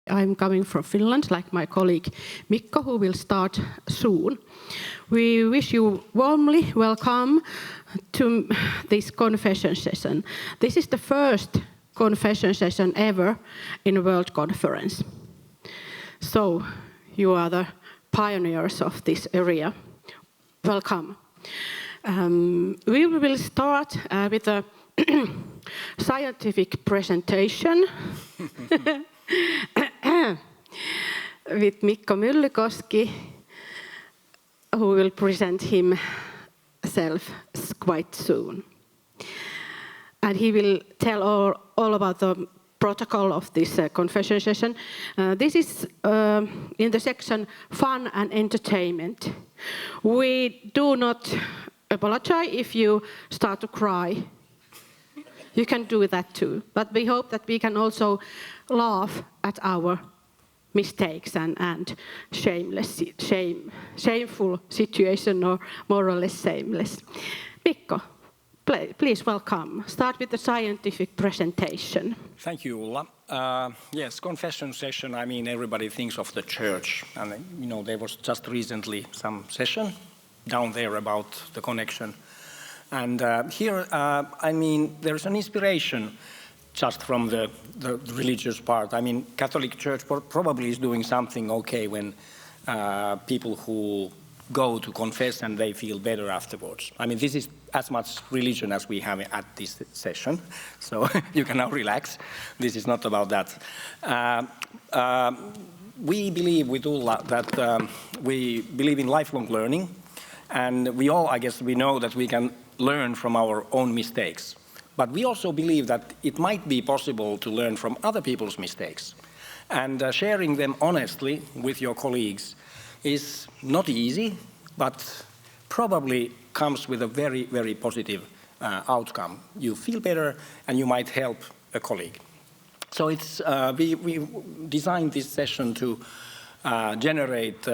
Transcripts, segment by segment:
I'm coming from Finland, like my colleague Mikko, who will start soon. We wish you warmly welcome to this confession session. This is the first confession session ever in a world conference. So you are the pioneers of this area. Welcome. We will start with a scientific presentation with Mikko Myllykoski, who will present himself quite soon. And he will tell all about the protocol of this confession session. This is in the section Fun and Entertainment. We do not apologize if you start to cry. You can do that too. But we hope that we can also laugh at our mistakes and shameful situation, or more or less shameless. Mikko, please welcome. Start with the scientific presentation. Thank you, Ulla. Yes, confession session, I mean, everybody thinks of the church. And, you know, there was just recently some session down there about the connection. And here, I mean, there's an inspiration just from the religious part. I mean, Catholic Church probably is doing something okay when people who go to confess and they feel better afterwards. I mean, this is as much religion as we have at this session, so you can now relax. This is not about that. We believe with Ulla that we believe in lifelong learning, and we all, I guess, we know that we can learn from our own mistakes. But we also believe that it might be possible to learn from other people's mistakes. And sharing them honestly with your colleagues is not easy, but probably comes with a very, very positive outcome. You feel better and you might help a colleague. So it's, we designed this session to generate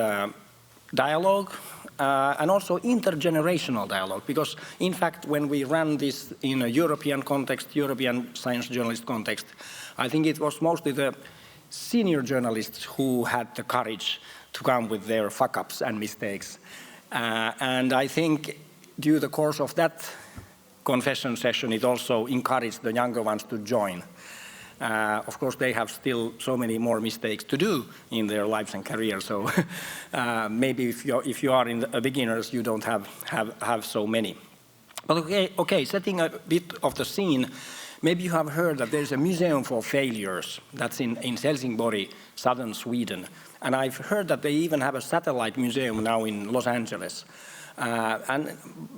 dialogue and also intergenerational dialogue, because in fact when we ran this in a European context, European science journalist context, I think it was mostly the senior journalists who had the courage to come with their fuck-ups and mistakes. And I think due to the course of that confession session, it also encouraged the younger ones to join. Of course, they have still so many more mistakes to do in their lives and careers. So maybe if you are in the beginners, you don't have so many. But okay, setting a bit of the scene, maybe you have heard that there's a museum for failures that's in Helsingborg, southern Sweden. And I've heard that they even have a satellite museum now in Los Angeles. And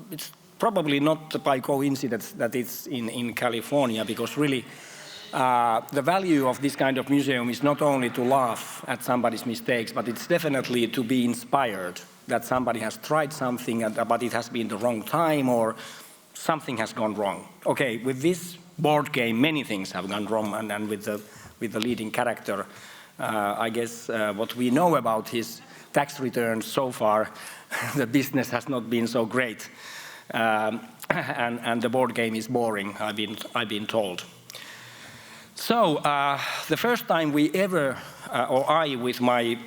it's probably not by coincidence that it's in California, because really the value of this kind of museum is not only to laugh at somebody's mistakes, but it's definitely to be inspired that somebody has tried something, but it has been the wrong time or something has gone wrong. Okay, with this board game, many things have gone wrong, and with the leading character, I guess what we know about his tax returns so far, the business has not been so great, and the board game is boring, I've been told. So the first time we ever, or I with my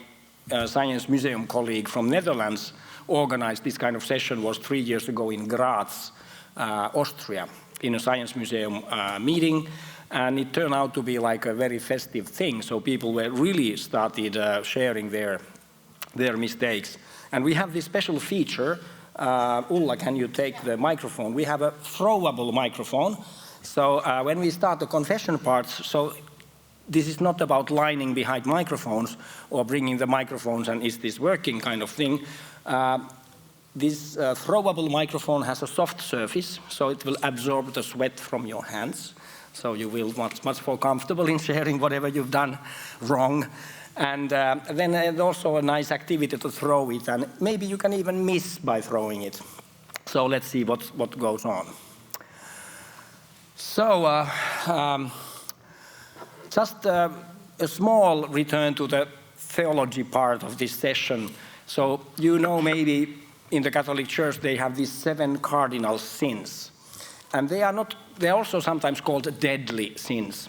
science museum colleague from Netherlands, organized this kind of session was 3 years ago in Graz, Austria, in a science museum meeting. And it turned out to be like a very festive thing. So people were really started sharing their mistakes. And we have this special feature. Ulla, can you take the microphone? We have a throwable microphone. So when we start the confession parts, so this is not about lining behind microphones or bringing the microphones and is this working kind of thing. This throwable microphone has a soft surface, so it will absorb the sweat from your hands. So you will much more comfortable in sharing whatever you've done wrong. And then also a nice activity to throw it, and maybe you can even miss by throwing it. So let's see what goes on. So just a small return to the theology part of this session. So you know, maybe in the Catholic Church they have these 7 cardinal sins. And they are also sometimes called deadly sins.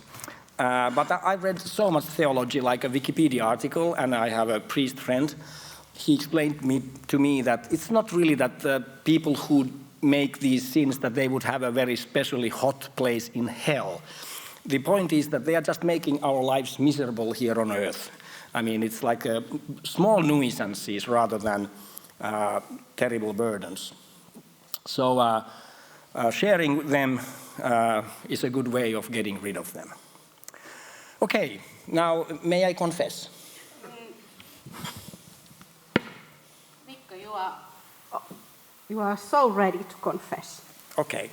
But I read so much theology, like a Wikipedia article, and I have a priest friend. He explained to me that it's not really that people who make these sins, that they would have a very specially hot place in hell. The point is that they are just making our lives miserable here on earth. I mean, it's like small nuisances rather than terrible burdens. So sharing them is a good way of getting rid of them. Okay, now may I confess? Mikko, you are so ready to confess. Okay.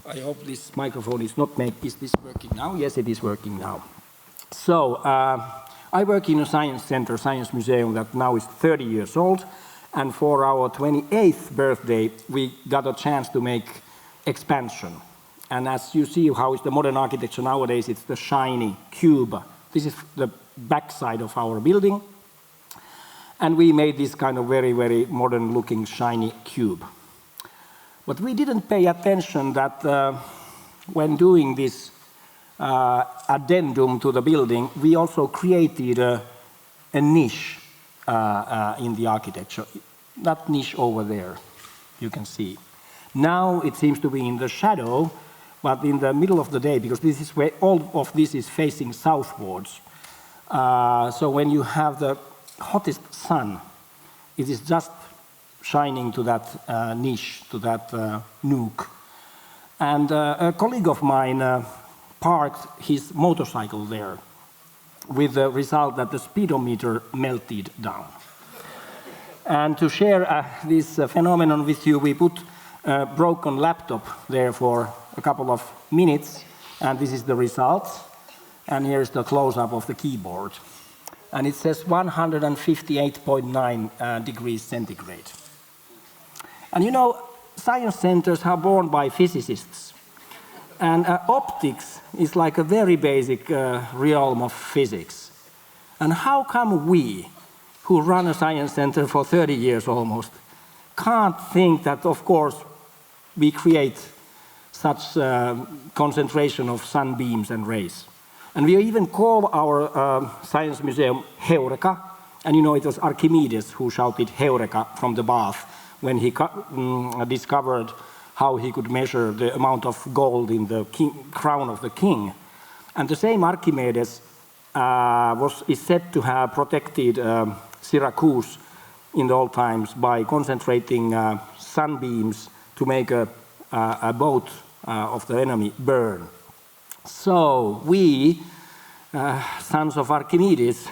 I hope this microphone is not is this working now? Yes, it is working now. So, I work in a science center, science museum that now is 30 years old, and for our 28th birthday, we got a chance to make expansion. And as you see how is the modern architecture nowadays, it's the shiny cube. This is the backside of our building. And we made this kind of very, very modern looking shiny cube. But we didn't pay attention that when doing this addendum to the building, we also created a niche in the architecture. That niche over there, you can see. Now it seems to be in the shadow, but in the middle of the day, because this is where all of this is facing southwards. So when you have the hottest sun, it is just shining to that niche, to that nook. And a colleague of mine parked his motorcycle there, with the result that the speedometer melted down. And to share this phenomenon with you, we put a broken laptop there for a couple of minutes, and this is the result. And here's the close-up of the keyboard. And it says 158.9 degrees centigrade. And you know, science centers are born by physicists. And optics is like a very basic realm of physics. And how come we, who run a science center for 30 years almost, can't think that, of course, we create such concentration of sunbeams and rays? And we even call our science museum Heureka. And you know, it was Archimedes who shouted Heureka from the bath when he discovered how he could measure the amount of gold in the crown of the king. And the same Archimedes is said to have protected Syracuse in the old times by concentrating sunbeams to make a boat of the enemy burn. So we, sons of Archimedes,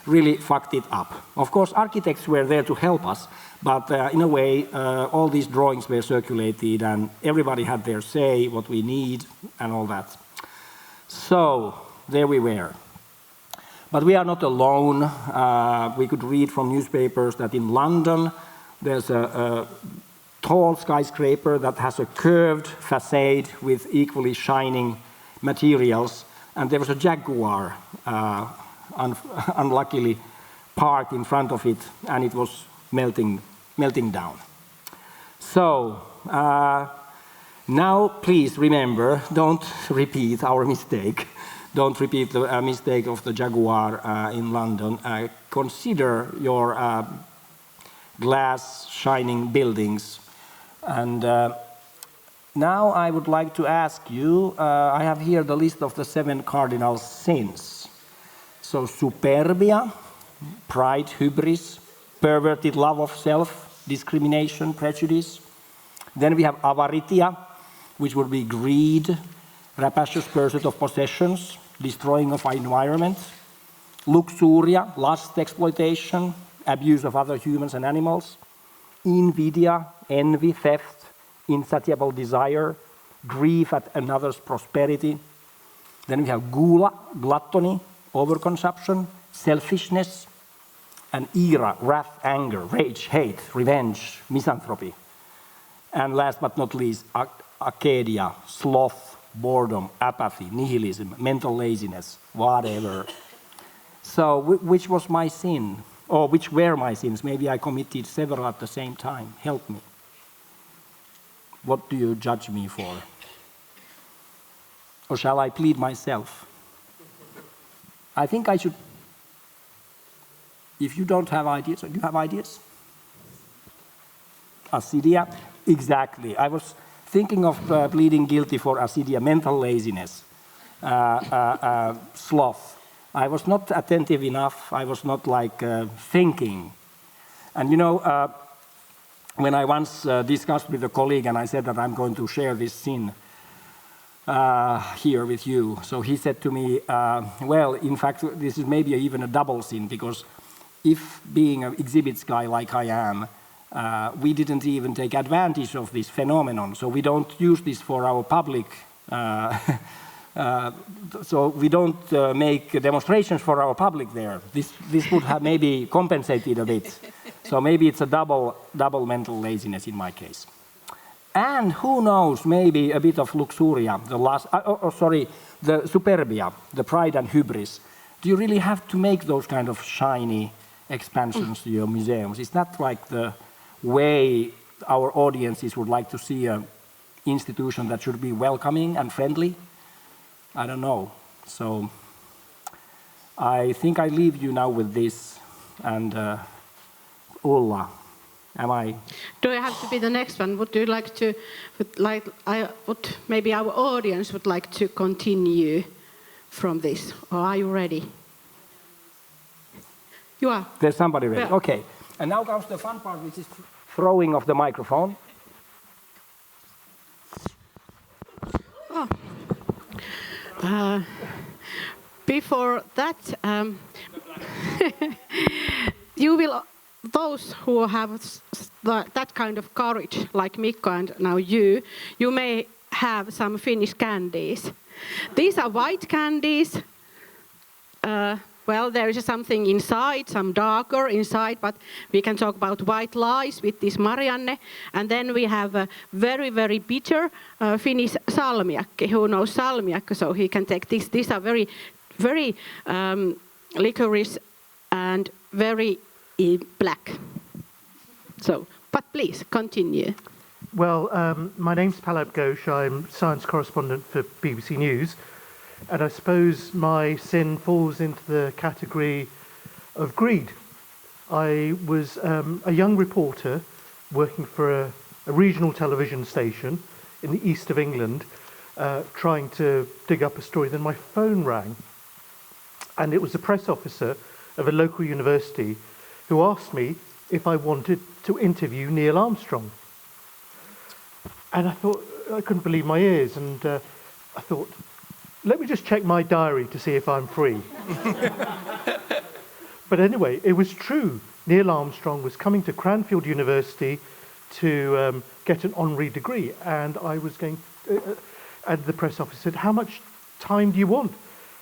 really fucked it up. Of course, architects were there to help us, but in a way, all these drawings were circulated and everybody had their say, what we need, and all that. So, there we were. But we are not alone. We could read from newspapers that in London, there's a tall skyscraper that has a curved facade with equally shining materials, and there was a Jaguar unluckily parked in front of it, and it was melting down. So now please remember, don't repeat our mistake. Don't repeat the mistake of the Jaguar in London. Consider your glass shining buildings. And now I would like to ask you, I have here the list of the 7 cardinal sins. So superbia, pride, hubris, perverted love of self, discrimination, prejudice. Then we have avaritia, which would be greed, rapacious pursuit of possessions, destroying of our environment. Luxuria, lust, exploitation, abuse of other humans and animals. Invidia, envy, theft, insatiable desire, grief at another's prosperity. Then we have gula, gluttony, overconsumption, selfishness, and ira, wrath, anger, rage, hate, revenge, misanthropy. And last but not least, acedia, sloth, boredom, apathy, nihilism, mental laziness, whatever. So which was my sin? Or which were my sins? Maybe I committed several at the same time. Help me. What do you judge me for? Or shall I plead myself? I think I should. If you don't have ideas, do you have ideas? Acedia? Exactly. I was thinking of pleading guilty for acedia, mental laziness, sloth. I was not attentive enough. I was not like thinking. And you know, when I once discussed with a colleague and I said that I'm going to share this sin here with you, so he said to me, well, in fact, this is maybe even a double sin, because if being an exhibits guy like I am, we didn't even take advantage of this phenomenon, so we don't use this for our public, so we don't make demonstrations for our public there. This would have maybe compensated a bit. So maybe it's a double mental laziness in my case. And who knows, maybe a bit of luxuria, the superbia, the pride and hubris. Do you really have to make those kind of shiny expansions to your museums? Is that like the way our audiences would like to see an institution that should be welcoming and friendly? I don't know. So I think I leave you now with this. And Ulla, am I? Do I have to be the next one? Would you like to, maybe our audience would like to continue from this, or are you ready? You are? There's somebody ready. Yeah. Okay. And now comes the fun part, which is throwing of the microphone. Oh. Before that, you will, those who have that kind of courage, like Mikko and now you may have some Finnish candies. These are white candies. Well, there is something inside, some darker inside, but we can talk about white lies with this Marianne. And then we have a very, very bitter Finnish salmiakki. Who knows salmiakki? So he can take this. These are very, very licorice and very black. So, but please continue. Well, my name's Palab Ghosh. I'm science correspondent for BBC News. And I suppose my sin falls into the category of greed. I was a young reporter working for a regional television station in the east of England, trying to dig up a story. Then my phone rang, and it was a press officer of a local university who asked me if I wanted to interview Neil Armstrong. And I thought, I couldn't believe my ears, and I thought, let me just check my diary to see if I'm free. But anyway, it was true. Neil Armstrong was coming to Cranfield University to get an honorary degree, and I was going, and the press officer said, how much time do you want?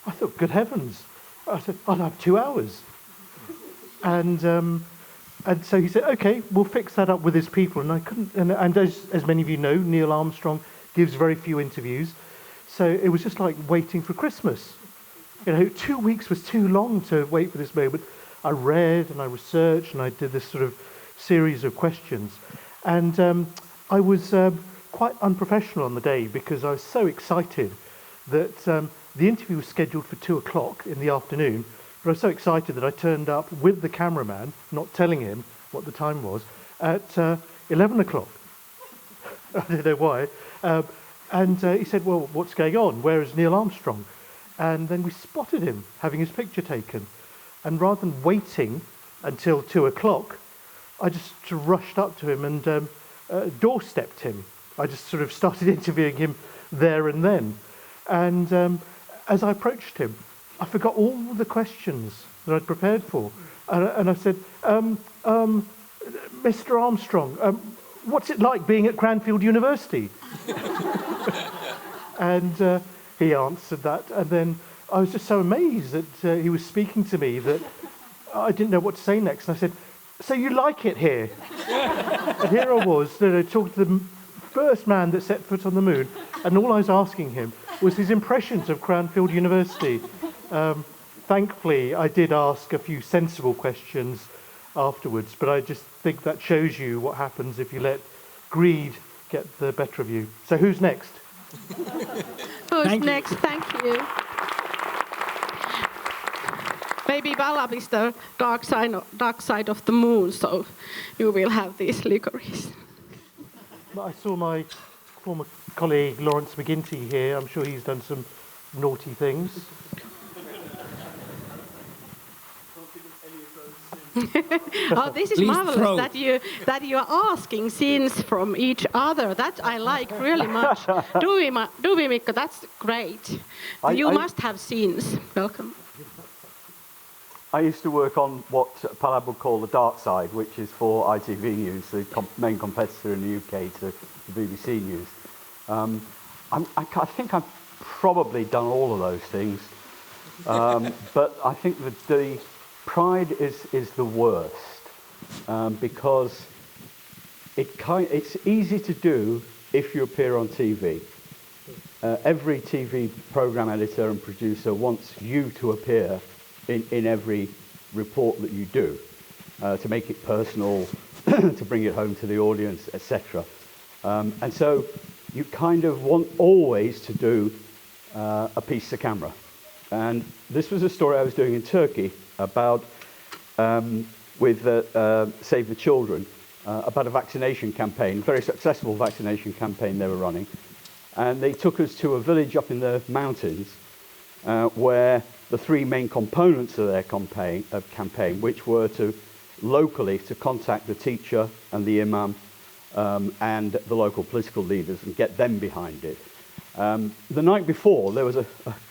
I thought, good heavens. I said, I'll have 2 hours. And so he said, okay, we'll fix that up with his people. And I couldn't, and as many of you know, Neil Armstrong gives very few interviews. So it was just like waiting for Christmas. You know, 2 weeks was too long to wait for this moment. I read and I researched and I did this sort of series of questions. And I was quite unprofessional on the day because I was so excited that the interview was scheduled for 2 o'clock in the afternoon. But I was so excited that I turned up with the cameraman, not telling him what the time was, at 11 o'clock. I don't know why. And he said, well, what's going on? Where is Neil Armstrong? And then we spotted him having his picture taken. And rather than waiting until 2 o'clock, I just sort of rushed up to him and doorstepped him. I just sort of started interviewing him there and then. And as I approached him, I forgot all the questions that I'd prepared for. And I said, Mr. Armstrong, what's it like being at Cranfield University? And he answered that, and then I was just so amazed that he was speaking to me that I didn't know what to say next. And I said, so you like it here? And here I was, talking to the first man that set foot on the moon, and all I was asking him was his impressions of Cranfield University. Thankfully, I did ask a few sensible questions afterwards, but I just think that shows you what happens if you let greed get the better of you. So who's next? Who's Thank you. next? Thank you. Maybe Balab is the dark side of the moon, so you will have these licorice. I saw my former colleague Lawrence McGinty here. I'm sure he's done some naughty things. Oh, this is Please marvelous throw. that you are asking scenes from each other. That I like really much. Do we, Mikko? That's great. You must have scenes. Welcome. I used to work on what Palab would call the dark side, which is for ITV News, the main competitor in the UK to the BBC News. I think I've probably done all of those things, but I think that the Pride is the worst because it's easy to do if you appear on TV. Every TV program editor and producer wants you to appear in every report that you do, to make it personal, to bring it home to the audience, etc. And so you kind of want always to do a piece of camera. And this was a story I was doing in Turkey about, with Save the Children, about a vaccination campaign, very successful vaccination campaign they were running. And they took us to a village up in the mountains where the three main components of their campaign, which were to locally to contact the teacher and the imam and the local political leaders and get them behind it. The night before, there was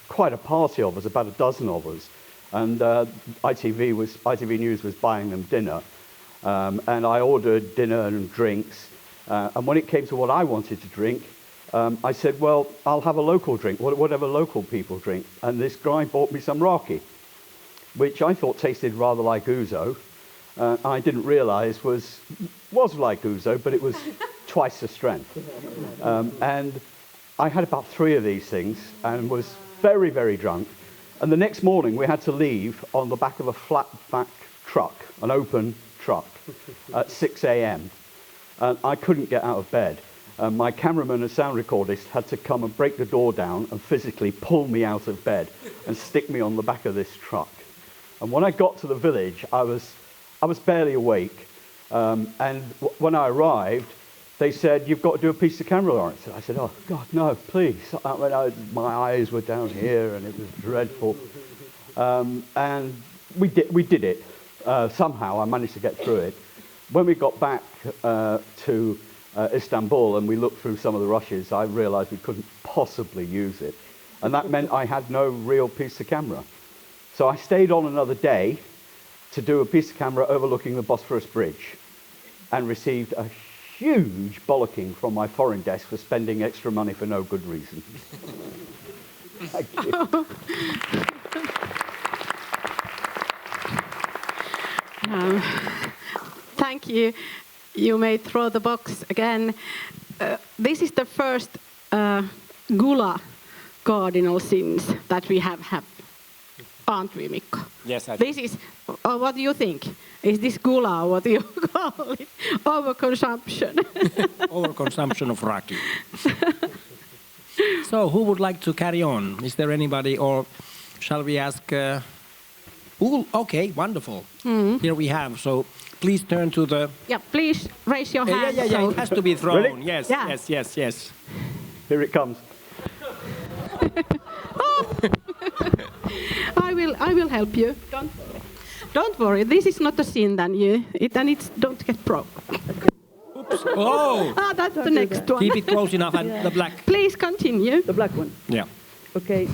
quite a party of us, about a dozen of us, and ITV News was buying them dinner, and I ordered dinner and drinks, and when it came to what I wanted to drink, I said, well, I'll have a local drink, whatever local people drink. And this guy bought me some raki, which I thought tasted rather like ouzo. I didn't realise was like ouzo, but it was twice the strength. And I had about 3 of these things and was very, very drunk. And the next morning we had to leave on the back of a flat back truck, an open truck, at 6 a.m. And I couldn't get out of bed. My cameraman and sound recordist had to come and break the door down and physically pull me out of bed and stick me on the back of this truck. And when I got to the village, I was barely awake. And when I arrived, they said, "You've got to do a piece of camera, Lawrence." I said, "Oh God, no, please." My eyes were down here, and it was dreadful. And we did it. Somehow, I managed to get through it. When we got back to Istanbul and we looked through some of the rushes, I realised we couldn't possibly use it. And that meant I had no real piece of camera. So I stayed on another day to do a piece of camera overlooking the Bosphorus Bridge and received a huge bollocking from my foreign desk for spending extra money for no good reason. Thank you. Thank you. You may throw the box again. This is the first Gula cardinal sins that we have had, aren't we, Mikko? Yes, I This is, what do you think? Is this Gula, or what do you call it? Overconsumption. Overconsumption of raki. So, who would like to carry on? Is there anybody, or shall we ask? Okay, wonderful. Here we have. So, please turn to the. Yeah, please raise your hand. Yeah. So It has to be thrown. Really? Yes, Yeah. yes. Here it comes. I will help you. Don't worry. This is not a sin then you. Don't get broke. Oops. Oh! That's the next one. Keep it close enough and the black. Please continue. The black one. Yeah. Okay,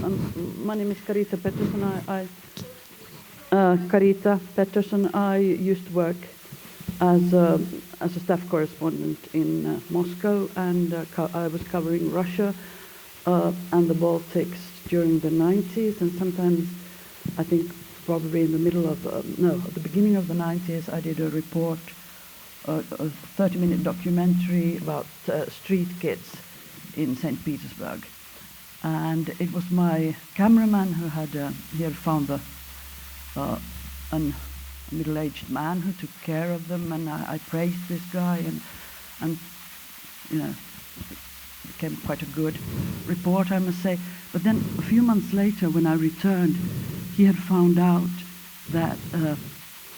my name is Carita Pettersson. Carita Pettersson. I used to work as a staff correspondent in Moscow, and I was covering Russia and the Baltics during the 90s, and sometimes I think probably in the middle of at the beginning of the 90s, I did a report, a 30-minute documentary about street kids in St. Petersburg. And it was my cameraman who had found a middle-aged man who took care of them, and I praised this guy, and became quite a good report, I must say. But then a few months later, when I returned, he had found out that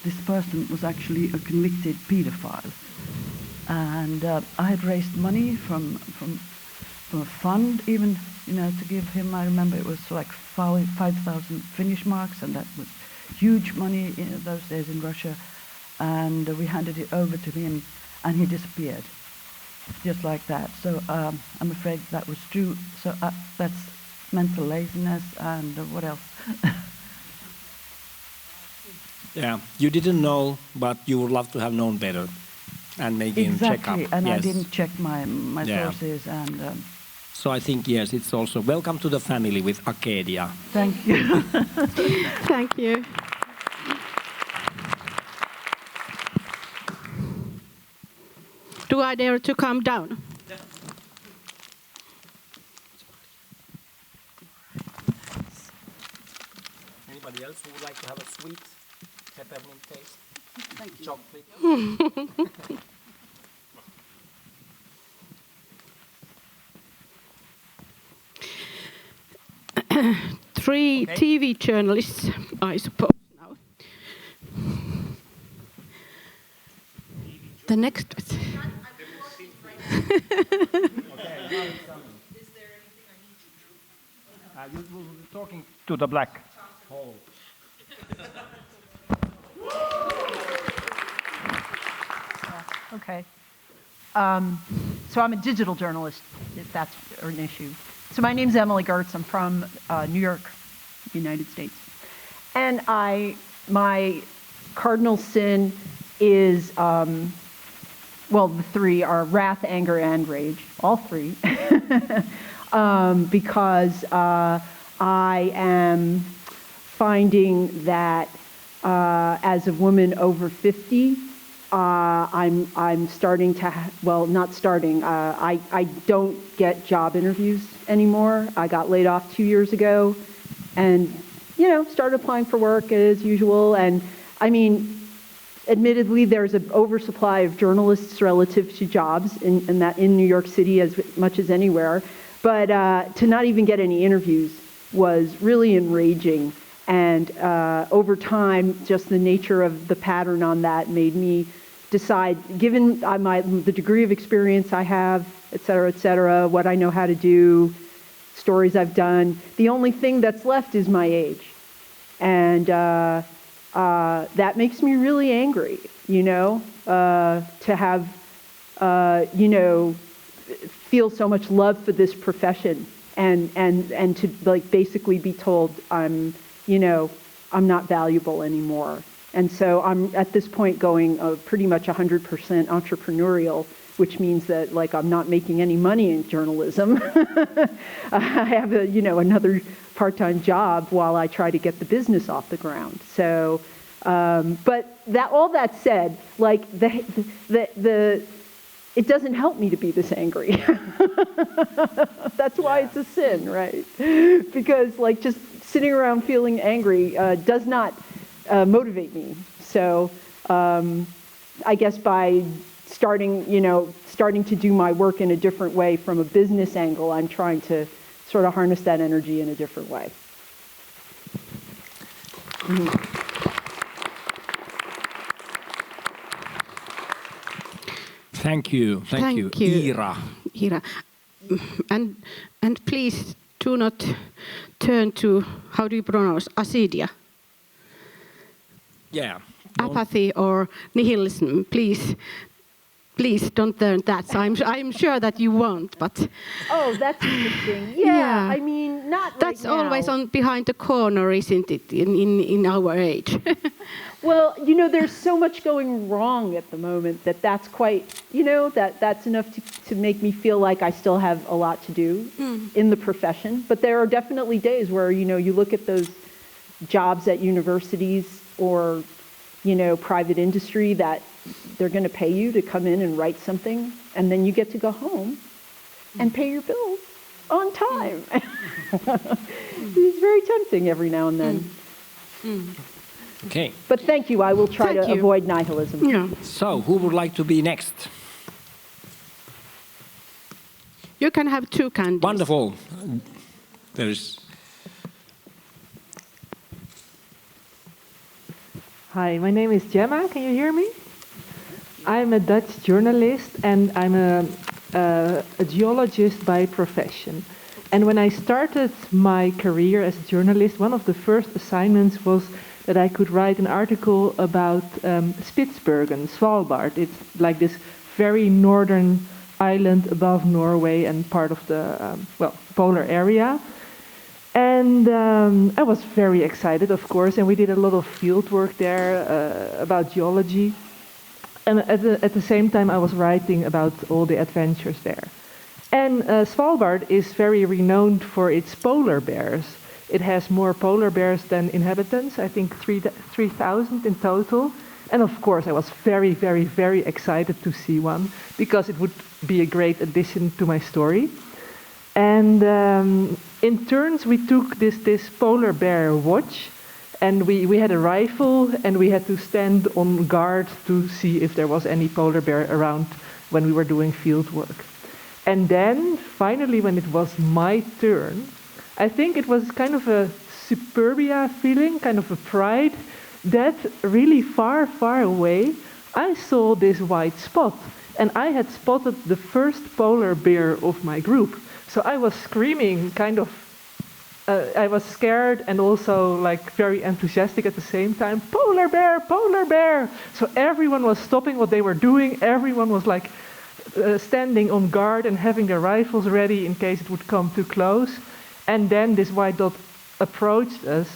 this person was actually a convicted paedophile. And I had raised money from a fund, even, to give him. I remember it was like 5,000 Finnish marks, and that was huge money in those days in Russia. And we handed it over to him, and he disappeared, just like that. So I'm afraid that was true. So that's mental laziness, and what else? Yeah, you didn't know, but you would love to have known better, and making check up. Exactly, and yes. I didn't check my sources, and. So I think, yes, it's also welcome to the family with Acadia. Thank you. Thank you. Do I dare to come down? Anybody else who would like to have a sweet peppermint taste? Thank you. Chocolate? Three Okay. TV journalists, I suppose now. The next. You will be talking to the black hole. Okay. So I'm a digital journalist, if that's an issue. So my name's Emily Gertz. I'm from New York, United States. And my cardinal sin is, well, the three are wrath, anger, and rage, all three. Because I am finding that as a woman over 50, I'm starting to, well, not starting, I don't get job interviews anymore. I got laid off 2 years ago and, started applying for work as usual. And I mean, admittedly, there's an oversupply of journalists relative to jobs in New York City as much as anywhere. But to not even get any interviews was really enraging. And over time, just the nature of the pattern on that made me decide, given the degree of experience I have, et cetera, what I know how to do, stories I've done, the only thing that's left is my age. And that makes me really angry, to have, feel so much love for this profession and to basically be told I'm not valuable anymore. And so I'm at this point going pretty much 100% entrepreneurial, which means that I'm not making any money in journalism. I have another part-time job while I try to get the business off the ground. So, but all that said, it doesnn't help me to be this angry. That's why it's a sin, right? Because just sitting around feeling angry does not motivate me. So I guess by starting to do my work in a different way from a business angle, I'm trying to sort of harness that energy in a different way. Mm-hmm. Thank you. Thank you. Iira. And please do not turn to, how do you pronounce, acedia? Yeah. Apathy or nihilism. Please don't turn that. So I'm sure that you won't, but... Oh, that's interesting. Yeah. I mean, not that's right now. Always on behind the corner, isn't it, in our age? Well, there's so much going wrong at the moment that's quite, that's enough to make me feel like I still have a lot to do in the profession. But there are definitely days where, you look at those jobs at universities or, private industry that they're going to pay you to come in and write something, and then you get to go home and pay your bills on time. It's very tempting every now and then. Okay. But thank you. I will try to avoid nihilism. Yeah. So, who would like to be next? You can have 2 candies. Wonderful. There's... Hi, my name is Gemma. Can you hear me? I'm a Dutch journalist and I'm a geologist by profession. And when I started my career as a journalist, one of the first assignments was that I could write an article about Spitsbergen, Svalbard. It's like this very northern island above Norway and part of the polar area. And I was very excited, of course, and we did a lot of field work there about geology. And at the same time, I was writing about all the adventures there. And Svalbard is very renowned for its polar bears. It has more polar bears than inhabitants, I think 3,000 in total. And of course, I was very, very, very excited to see one, because it would be a great addition to my story. And in turns, we took this polar bear watch, and we had a rifle, and we had to stand on guard to see if there was any polar bear around when we were doing field work. And then, finally, when it was my turn, I think it was kind of a superbia feeling, kind of a pride, that really far, far away, I saw this white spot. And I had spotted the first polar bear of my group. So I was screaming, kind of, I was scared and also like very enthusiastic at the same time. Polar bear, polar bear! So everyone was stopping what they were doing. Everyone was like standing on guard and having their rifles ready in case it would come too close. And then this white dot approached us,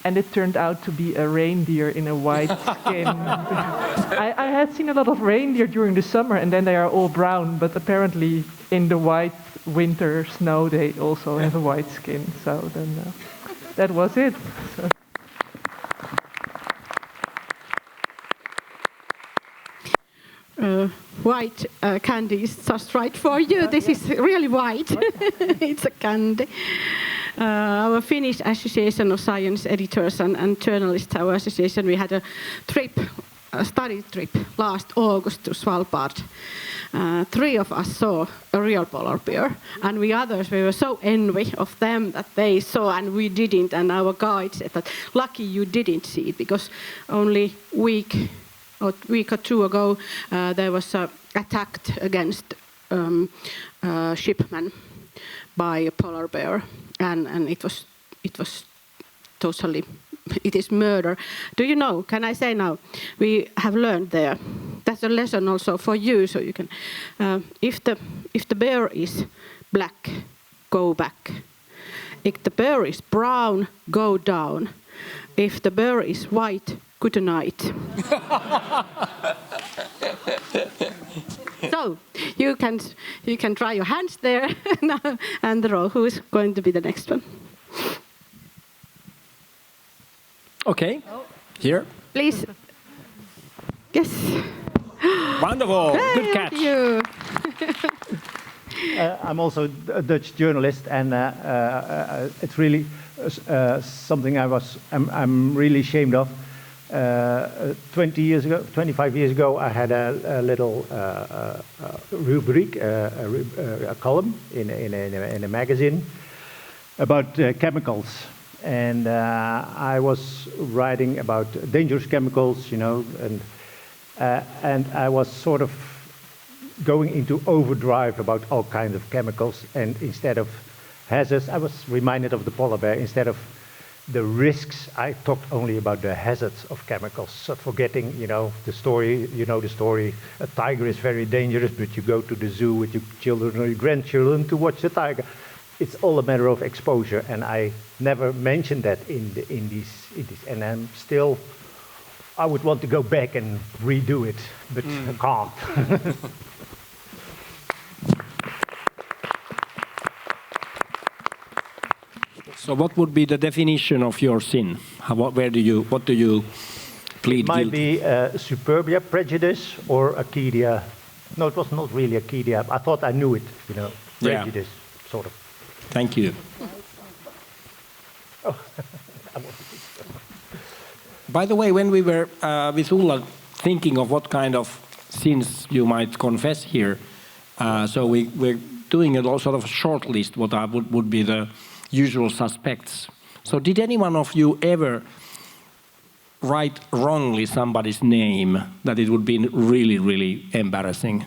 and it turned out to be a reindeer in a white skin. I had seen a lot of reindeer during the summer, and then they are all brown, but apparently in the white winter snow they also have a white skin. So then that was it. So. White candy is just right for you. This is really white. It's a candy. Our Finnish Association of Science Editors and Journalists, our association, we had a study trip last August to Svalbard. 3 of us saw a real polar bear, and we others, we were so envy of them that they saw and we didn't. And our guide said that lucky you didn't see it, because only week or 2 ago there was an attack against shipman by a polar bear, and it was totally, it is murder. Do you know, can I say now, we have learned there, that's a lesson also for you, so you can, if the bear is black, go back. If the bear is brown, go down. If the bear is white, good night. So you can try your hands there and roll. Who is going to be the next one? Okay, here. Please. Yes. Wonderful. Hey, good catch. You. I'm also a Dutch journalist, and it's really something I'm really ashamed of. 25 years ago, I had a little rubric, a column in a magazine about chemicals, and I was writing about dangerous chemicals, you know, and I was sort of going into overdrive about all kinds of chemicals, and instead of hazards, I was reminded of the polar bear. Instead of the risks, I talked only about the hazards of chemicals, so forgetting, you know, the story. You know the story. A tiger is very dangerous, but you go to the zoo with your children or your grandchildren to watch the tiger. It's all a matter of exposure, and I never mentioned that in this. And I'm still, I would want to go back and redo it, but I can't. So what would be the definition of your sin? What do you plead guilty? It might guilty? be superbia, prejudice, or acedia. No, it was not really acedia. I thought I knew it, you know, prejudice, sort of. Thank you. By the way, when we were with Ulla thinking of what kind of sins you might confess here, so we doing a sort of a short list, what would be the usual suspects. So did any one of you ever write wrongly somebody's name that it would be really, really embarrassing?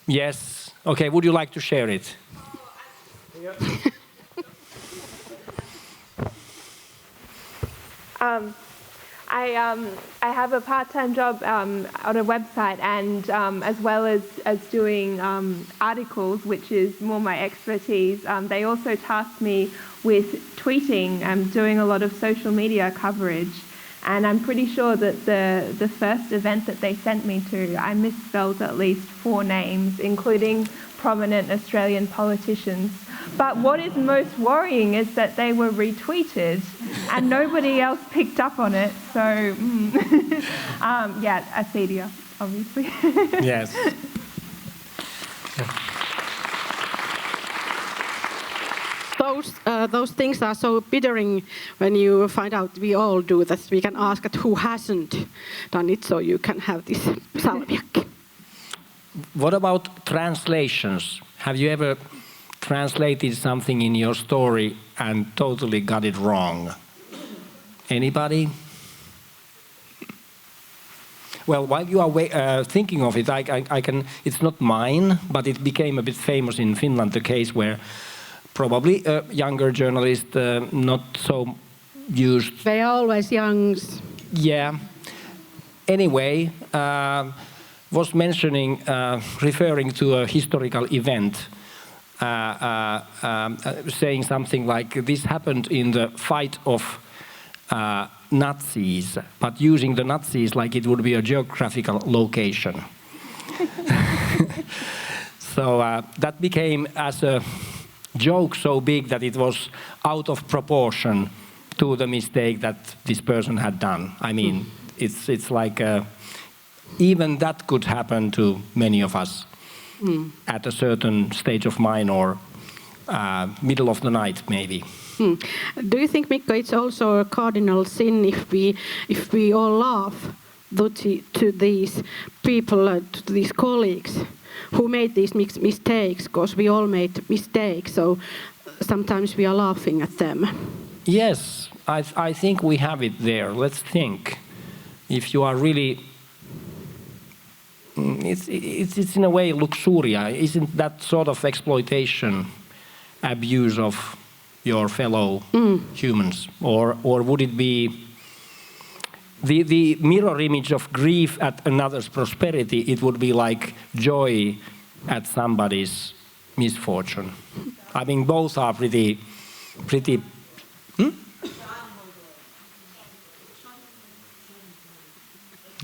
Yes. Okay, would you like to share it? I have a part-time job on a website, and as well as doing articles, which is more my expertise, they also tasked me with tweeting and doing a lot of social media coverage. And I'm pretty sure that the first event that they sent me to, I misspelled at least 4 names, including prominent Australian politicians. But what is most worrying is that they were retweeted and nobody else picked up on it. So, yeah, acedia, obviously. Yes. Those things are so bittering when you find out we all do that. We can ask at who hasn't done it, so you can have this salmiakki. What about translations? Have you ever translated something in your story and totally got it wrong? Anybody? Well, while you are thinking of it, I can. It's not mine, but it became a bit famous in Finland. The case where probably a younger journalist, not so used. They are always young. Yeah. Anyway, was mentioning, referring to a historical event, saying something like this happened in the fight of Nazis, but using the Nazis like it would be a geographical location. So that became as a joke so big that it was out of proportion to the mistake that this person had done. I mean, it's like even that could happen to many of us at a certain stage of mind or middle of the night, maybe. Do you think, Mikko, it's also a cardinal sin if we all laugh to these people, to these colleagues who made these mistakes, because we all made mistakes, so sometimes we are laughing at them? Yes, I think we have it there. Let's think. If you are really... It's in a way luxuria. Isn't that sort of exploitation, abuse of your fellow humans? Or would it be the mirror image of grief at another's prosperity? It would be like joy at somebody's misfortune. I mean, both are pretty.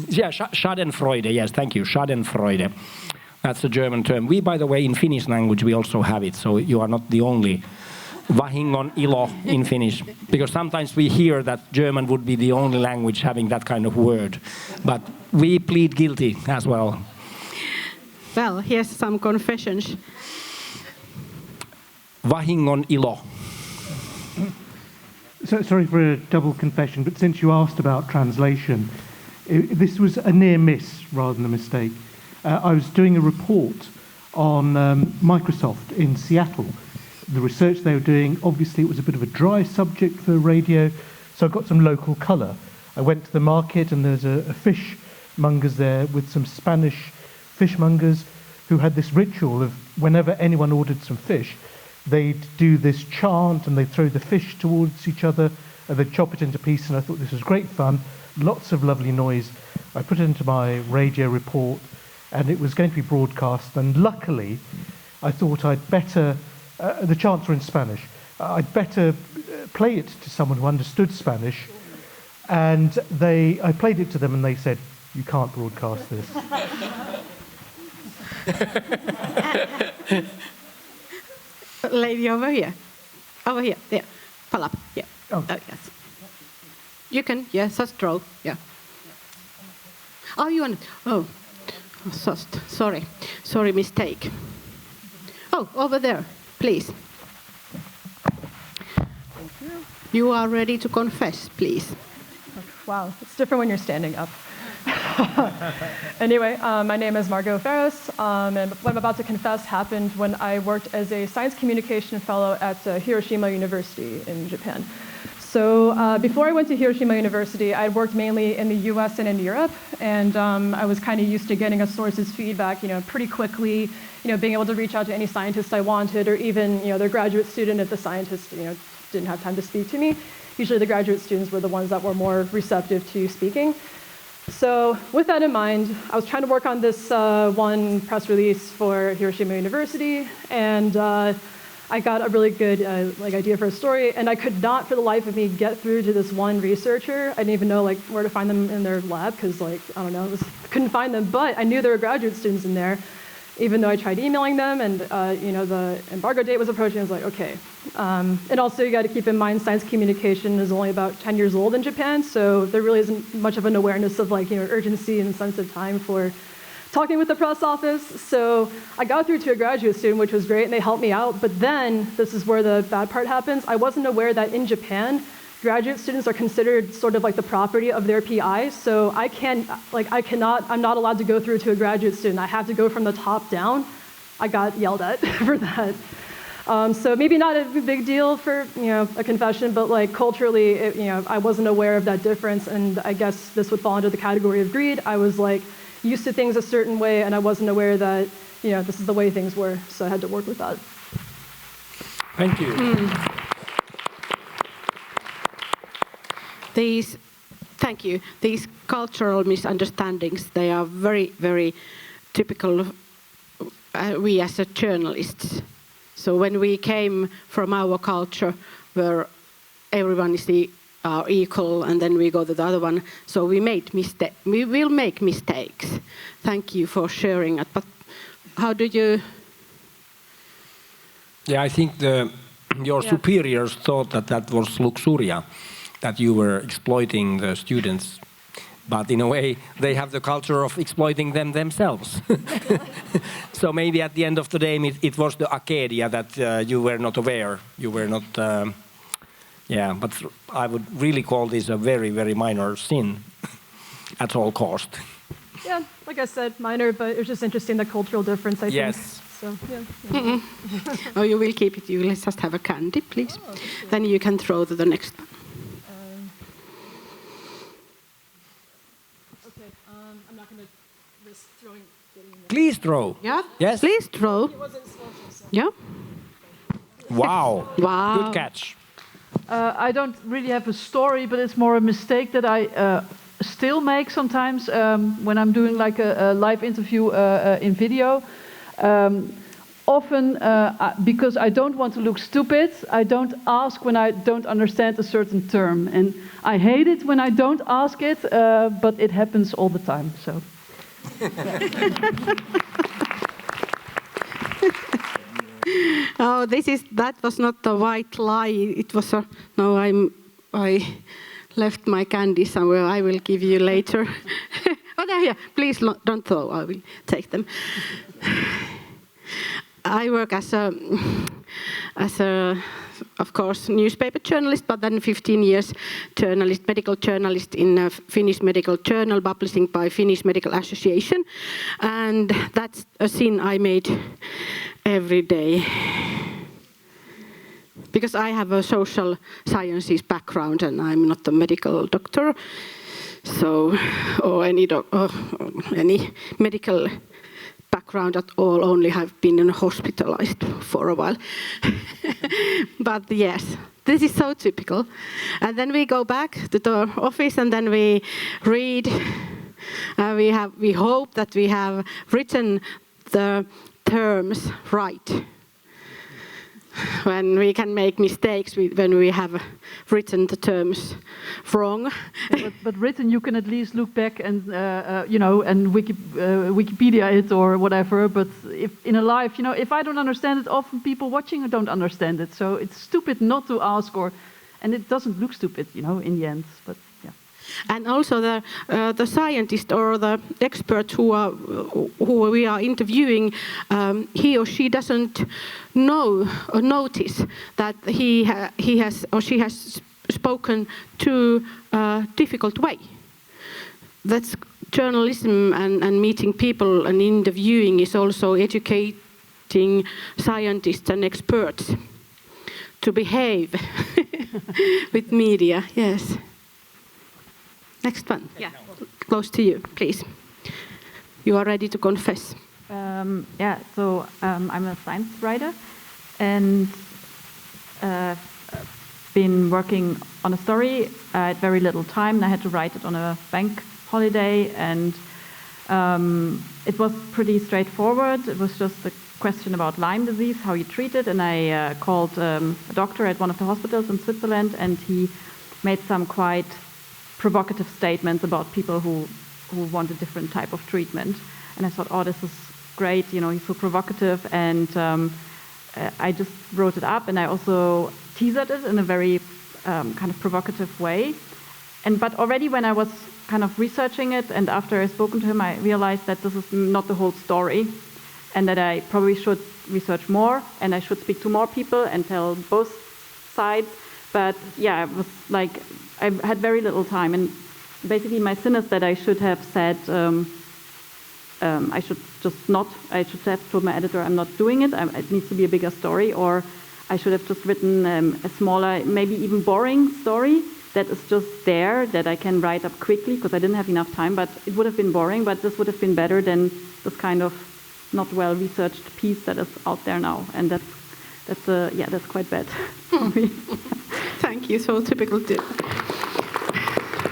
Yeah, Schadenfreude, yes, thank you, Schadenfreude. That's a German term. We, by the way, in Finnish language, we also have it, so you are not the only vahingon ilo in Finnish, because sometimes we hear that German would be the only language having that kind of word, but we plead guilty as well. Well, here's some confessions. Vahingon ilo. So, sorry for a double confession, but since you asked about translation, this was a near miss rather than a mistake. I was doing a report on Microsoft in Seattle. The research they were doing, obviously it was a bit of a dry subject for radio, so I got some local colour. I went to the market and there's a fishmongers there with some Spanish fishmongers who had this ritual of whenever anyone ordered some fish, they'd do this chant and they'd throw the fish towards each other and they'd chop it into pieces, and I thought this was great fun. Lots of lovely noise. I put it into my radio report and it was going to be broadcast, and luckily I thought I'd better, the chants were in Spanish, I'd better play it to someone who understood Spanish, and I played it to them and they said, you can't broadcast this. Lady over here, yeah, palap, yeah, oh yes. You can, yes, just draw, yeah. Oh, you want, oh, sorry, mistake. Oh, over there, please. Thank you. You are ready to confess, please. Wow, it's different when you're standing up. Anyway, my name is Margot Ferris, and what I'm about to confess happened when I worked as a science communication fellow at Hiroshima University in Japan. So before I went to Hiroshima University, I worked mainly in the US and in Europe, and I was kind of used to getting a source's feedback, pretty quickly, being able to reach out to any scientist I wanted, or even, their graduate student if the scientist, didn't have time to speak to me. Usually the graduate students were the ones that were more receptive to speaking. So with that in mind, I was trying to work on this one press release for Hiroshima University, and I got a really good idea for a story, and I could not for the life of me get through to this one researcher. I didn't even know where to find them in their lab, because I don't know, couldn't find them, but I knew there were graduate students in there, even though I tried emailing them, and the embargo date was approaching. I was like, okay. And also you got to keep in mind science communication is only about 10 years old in Japan, so there really isn't much of an awareness of urgency and sense of time for talking with the press office. So I got through to a graduate student, which was great, and they helped me out. But then, this is where the bad part happens, I wasn't aware that in Japan, graduate students are considered sort of like the property of their PIs. So I'm not allowed to go through to a graduate student. I have to go from the top down. I got yelled at for that. So maybe not a big deal for a confession, but culturally, I wasn't aware of that difference, and I guess this would fall under the category of greed. I was used to things a certain way, and I wasn't aware that this is the way things were, so I had to work with that. Thank you. Thank you. These cultural misunderstandings, they are very, very typical we as a journalists. So when we came from our culture where everyone is equal, and then we go to the other one. So we will make mistakes. Thank you for sharing it. But how do you? Yeah, I think your superiors thought that was luxuria, that you were exploiting the students. But in a way, they have the culture of exploiting them themselves. So maybe at the end of the day, it was the Arcadia that you were not aware. You were not. Yeah, but I would really call this a very, very minor sin at all cost. Yeah, like I said, minor, but it was just interesting, the cultural difference, I think. Yes. So, yeah. Oh, you will keep it. You let's just have a candy, please. Oh, then you can throw to the next one. Okay, I'm not going to risk throwing. Please throw. Yeah. Yes. Please throw. Yeah. Wow. Wow. Good catch. I don't really have a story, but it's more a mistake that I still make sometimes when I'm doing a live interview in video. Often, because I don't want to look stupid, I don't ask when I don't understand a certain term. And I hate it when I don't ask it, but it happens all the time. So. Oh, that was not a white lie. It was a no. I left my candy somewhere. I will give you later. Oh, there. Please don't throw. I will take them. I work as a, of course, newspaper journalist, but then 15 years medical journalist in a Finnish medical journal, publishing by Finnish Medical Association, and that's a sin I made every day. Because I have a social sciences background and I'm not a medical doctor, so or any medical background at all. Only have been hospitalized for a while. But yes, this is so typical. And then we go back to the office and then we read. We hope that we have written the terms right. When we can make mistakes when we have written the terms wrong. But written, you can at least look back and and Wikipedia it or whatever. But if in a live, if I don't understand it, often people watching don't understand it. So it's stupid not to ask, and it doesn't look stupid, in the end. But yeah. And also the scientist or the expert who we are interviewing, he or she doesn't know or notice that he has or she has spoken too difficult way. That's journalism and meeting people and interviewing is also educating scientists and experts to behave with media. Yes. Next one. Yeah, close to you, please. You are ready to confess. I'm a science writer and been working on a story. I had very little time and I had to write it on a bank holiday, and it was pretty straightforward. It was just a question about Lyme disease, how you treat it, and I called a doctor at one of the hospitals in Switzerland, and he made some quite provocative statements about people who want a different type of treatment. And I thought, oh, this is great, he's so provocative, and I just wrote it up, and I also teasered it in a very kind of provocative way. But already when I was kind of researching it, and after I spoken to him, I realized that this is not the whole story, and that I probably should research more, and I should speak to more people and tell both sides. But yeah, it was like I had very little time, and basically my sin is that I should have said I should have told my editor I'm not doing it. It needs to be a bigger story, or I should have just written a smaller, maybe even boring story that is just there that I can write up quickly because I didn't have enough time. But it would have been boring. But this would have been better than this kind of not well researched piece that is out there now, and that's quite bad for me. Thank you. So typical too.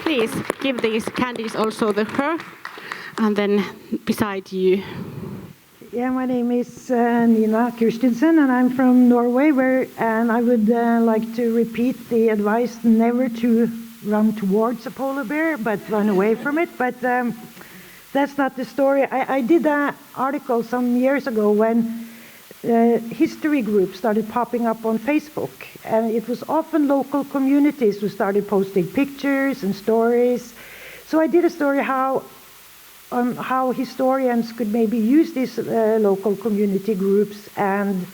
Please give these candies also to her, and then beside you. Yeah, my name is Nina Kirstensen, and I'm from Norway, and I would like to repeat the advice never to run towards a polar bear, but run away from it. But that's not the story. I did an article some years ago when history groups started popping up on Facebook, and it was often local communities who started posting pictures and stories. So I did a story how historians could maybe use these local community groups and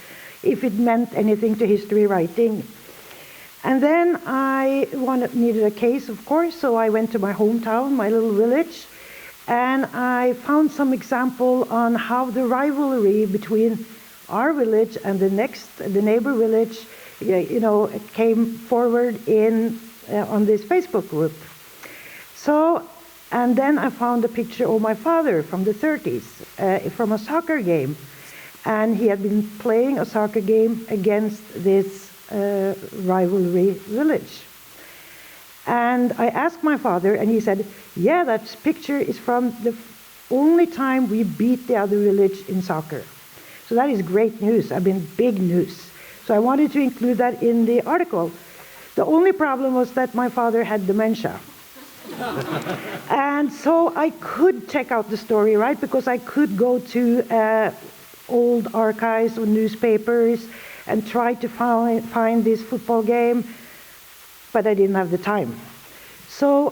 if it meant anything to history writing. And then I needed a case, of course, so I went to my hometown, my little village, and I found some example on how the rivalry between our village and the neighbor village, came forward on this Facebook group. And then I found a picture of my father from the 30s, from a soccer game. And he had been playing a soccer game against this rivalry village. And I asked my father, and he said, yeah, that picture is from the only time we beat the other village in soccer. So that is great news. Big news. So I wanted to include that in the article. The only problem was that my father had dementia. And so I could check out the story, right? Because I could go to old archives or newspapers and try to find this football game, but I didn't have the time. So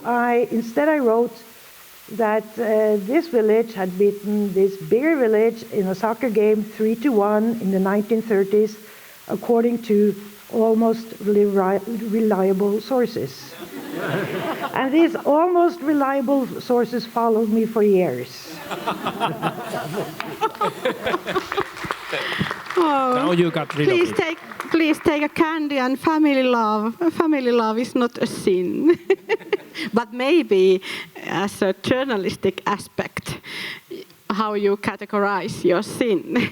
instead I wrote that this village had beaten this bigger village in a soccer game 3-1 in the 1930s, according to almost reliable sources. And these almost reliable sources followed me for years. Now you got rid of it. Please take a candy and family love. Family love is not a sin. But maybe as a journalistic aspect, how you categorize your sin.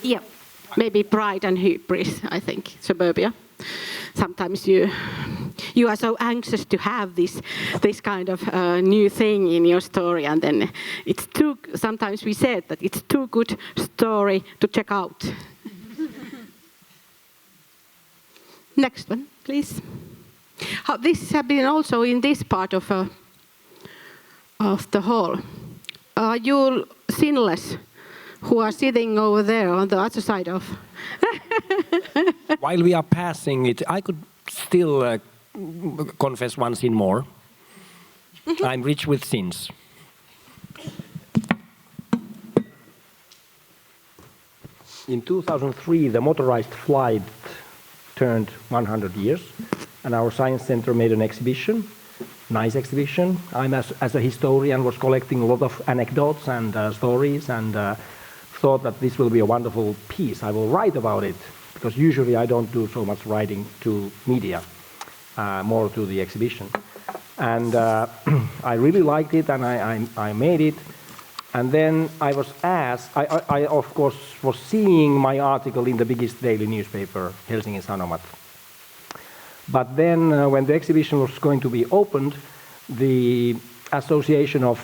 Yeah, maybe pride and hubris, I think, suburbia. Sometimes you are so anxious to have this kind of new thing in your story, and then sometimes we said that it's too good story to check out. Next one, please. This has been also in this part of the hall. Are you sinless? Who are sitting over there on the other side of. While we are passing it, I could still confess one sin more. Mm-hmm. I'm rich with sins. In 2003, the motorized flight turned 100 years, and our science center made an exhibition, nice exhibition. I'm, as a historian, was collecting a lot of anecdotes and stories, and thought that this will be a wonderful piece. I will write about it, because usually I don't do so much writing to media, more to the exhibition. And I really liked it, and I made it. And then I was asked, I of course was seeing my article in the biggest daily newspaper, Helsingin Sanomat. But then when the exhibition was going to be opened, the Association of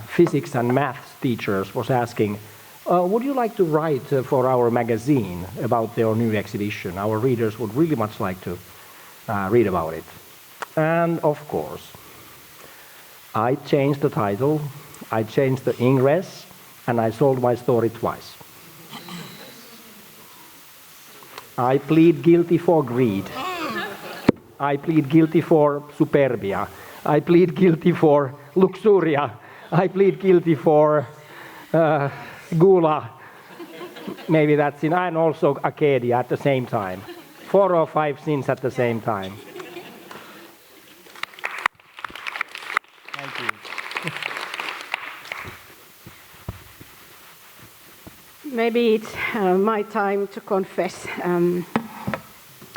Physics and Maths Teachers was asking, would you like to write for our magazine about their new exhibition? Our readers would really much like to read about it. And of course, I changed the title, I changed the ingress, and I sold my story twice. I plead guilty for greed. I plead guilty for superbia. I plead guilty for luxuria. I plead guilty for gula. Maybe that's in, and also Acadia at the same time. 4 or 5 sins at the same time. Thank you. Maybe it's my time to confess.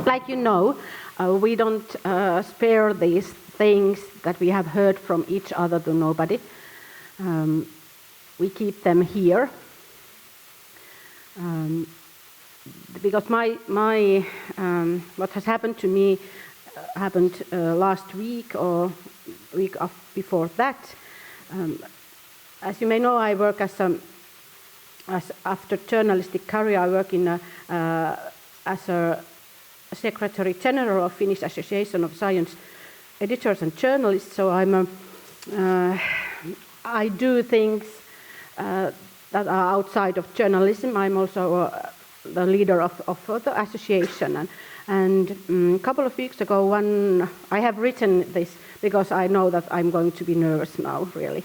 Like you know, we don't spare these things that we have heard from each other to nobody. We keep them here. Because what has happened to me happened last week or week before that. As you may know, I work as after journalistic career, I work in as a Secretary General of Finnish Association of Science Editors and Journalists. So I do things that are outside of journalism. I'm also the leader of the association. And a couple of weeks ago, I have written this because I know that I'm going to be nervous now, really.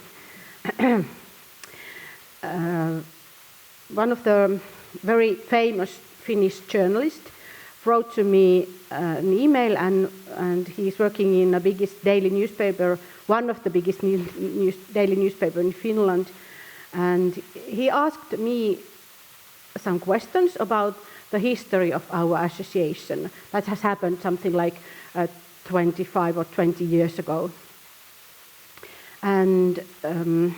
One of the very famous Finnish journalists wrote to me an email, and he's working in the biggest daily newspaper, one of the biggest daily newspaper in Finland. And he asked me some questions about the history of our association. That has happened something like 25 or 20 years ago. And I'm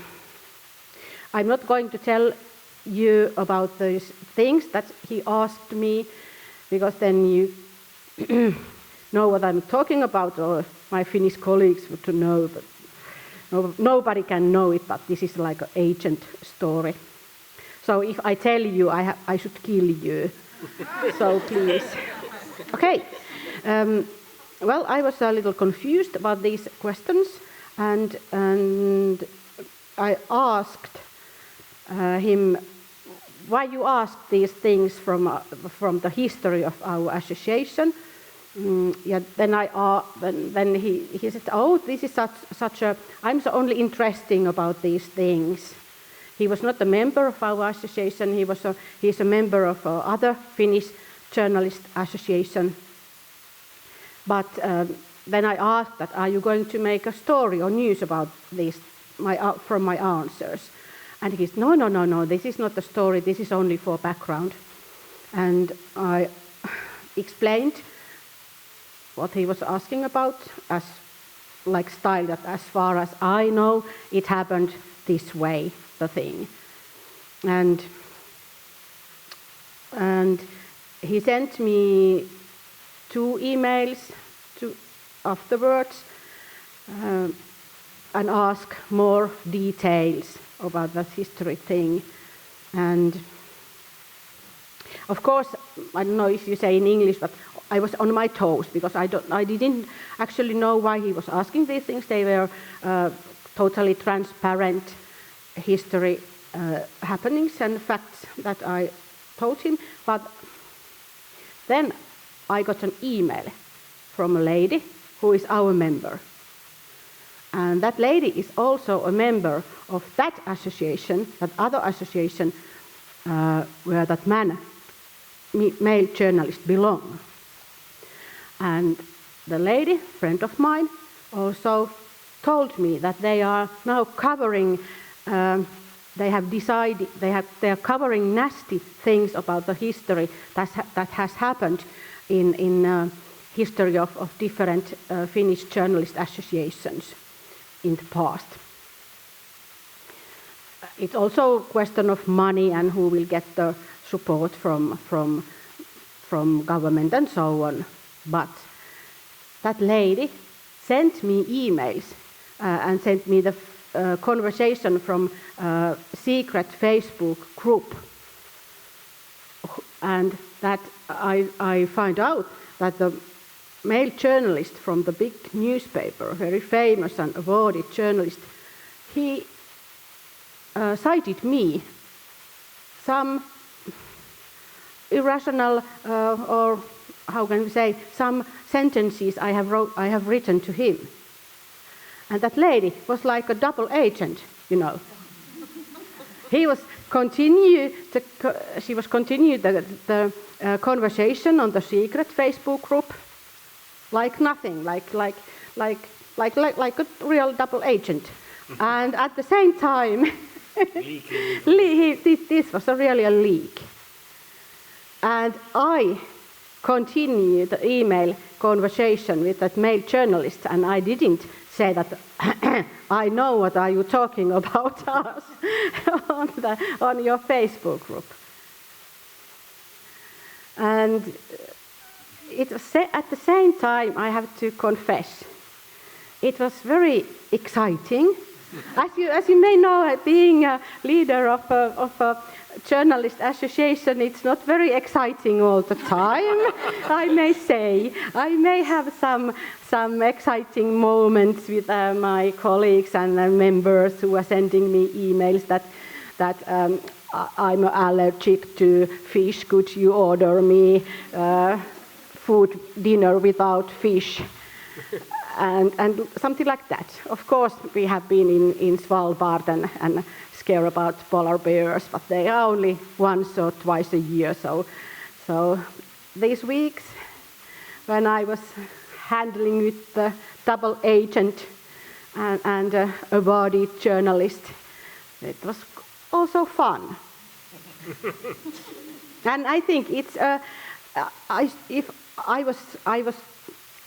not going to tell you about those things that he asked me, because then you know what I'm talking about, or my Finnish colleagues would know, but nobody can know it, but this is like an agent story. So if I tell you, I should kill you. So please. Okay. Well, I was a little confused about these questions, and I asked him, why you ask these things from the history of our association? Yeah, then he said, oh, this is such a, I'm so only interesting about these things. He was not a member of our association. He's a member of other Finnish journalist association. But then I asked that, are you going to make a story or news about this from my answers? And he said, no, this is not a story, this is only for background. And I explained what he was asking about as like style, that as far as I know, it happened this way, the thing. And he sent me 2 emails afterwards and asked more details about that history thing. And of course, I don't know if you say in English, but I was on my toes, because I didn't actually know why he was asking these things. They were totally transparent history happenings and facts that I told him. But then I got an email from a lady who is our member. And that lady is also a member of that association, that other association where that male journalist belongs. And the lady, friend of mine, also told me that they are now covering, they are covering nasty things about the history that has happened in history of different Finnish journalist associations in the past. It's also a question of money and who will get the support from government and so on. But that lady sent me emails and sent me the conversation from a secret Facebook group. And that I find out that the male journalist from the big newspaper, very famous and awarded journalist, he cited me some irrational or how can we say, some sentences I have written to him. And that lady was like a double agent, you know. She was continuing the conversation on the secret Facebook group like nothing, like a real double agent. And at the same time, this was really a leak. And I continued the email conversation with that male journalist, and I didn't say that I know what are you talking about us on your Facebook group. And it was at the same time, I have to confess, it was very exciting. As you may know, being a leader of a journalist association, it's not very exciting all the time, I may say. I may have some exciting moments with my colleagues and members who are sending me emails that I'm allergic to fish, could you order me food dinner without fish? And something like that. Of course, we have been in Svalbard and scare about polar bears, but they are only once or twice a year. So these weeks, when I was handling with the double agent and awarded journalist, it was also fun. And I think it's if I was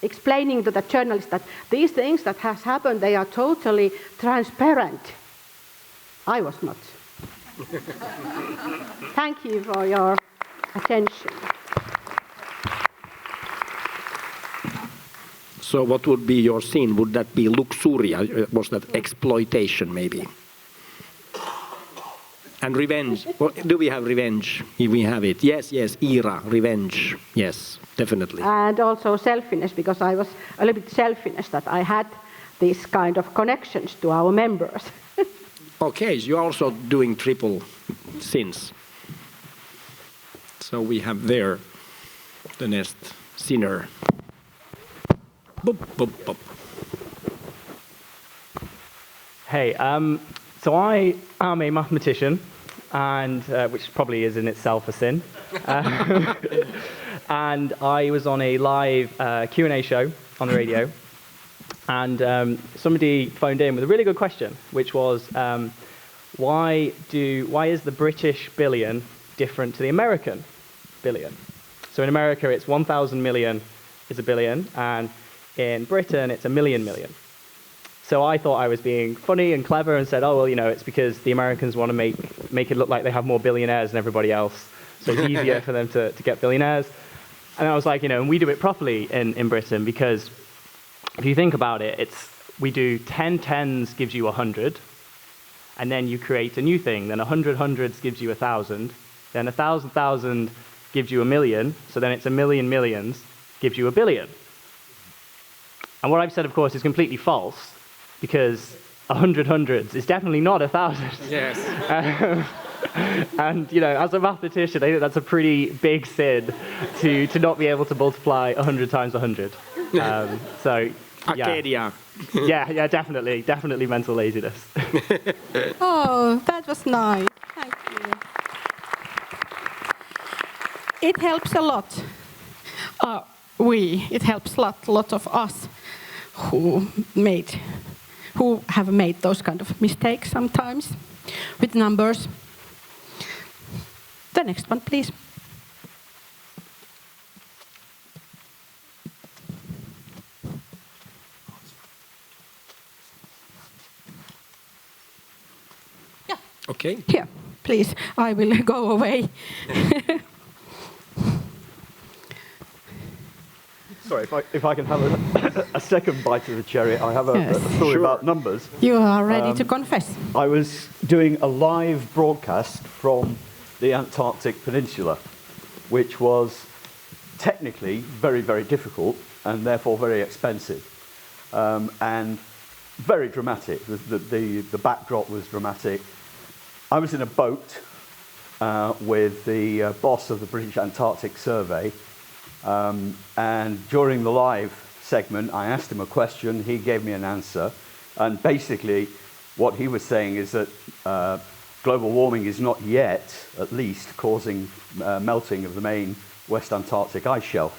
explaining to the journalist that these things that has happened, they are totally transparent. I was not. Thank you for your attention. So what would be your scene? Would that be luxuria? Was that exploitation maybe? And revenge. Do we have revenge? If we have it. Yes, Ira, revenge. Yes, definitely. And also selfishness, because I was a little bit selfish that I had these kind of connections to our members. Okay, so you're also doing triple sins. So we have there the next sinner. Boop, boop, boop. Hey, so I am a mathematician, and which probably is in itself a sin. And I was on a live Q&A show on the radio, and somebody phoned in with a really good question, which was, why is the British billion different to the American billion? So in America, it's 1,000 million is a billion, and in Britain, it's 1,000,000 million. So I thought I was being funny and clever and said, oh, well, you know, it's because the Americans want to make it look like they have more billionaires than everybody else. So it's easier for them to get billionaires. And I was like, you know, and we do it properly in Britain, because if you think about it, we do 10 tens gives you 100, and then you create a new thing. Then 100 hundreds gives you 1,000. Then 1,000 thousand gives you 1,000,000. So then it's 1,000,000 millions gives you 1,000,000,000. And what I've said, of course, is completely false, because 100 hundreds is definitely not 1,000. Yes. And, you know, as a mathematician, I think that's a pretty big sin to not be able to multiply 100 times 100. So, yeah. Arcadia. Yeah, definitely mental laziness. Oh, that was nice. Thank you. It helps a lot. it helps a lot of us who have made those kind of mistakes sometimes with numbers. The next one, please. Yeah. Okay. Here, please. I will go away. Sorry, if I can have a second bite of the cherry, I have a story about numbers. You are ready to confess. I was doing a live broadcast from the Antarctic Peninsula, which was technically very, very difficult and therefore very expensive and very dramatic. The backdrop was dramatic. I was in a boat with the boss of the British Antarctic Survey. And during the live segment, I asked him a question, he gave me an answer, and basically what he was saying is that global warming is not yet, at least, causing melting of the main West Antarctic ice shelf,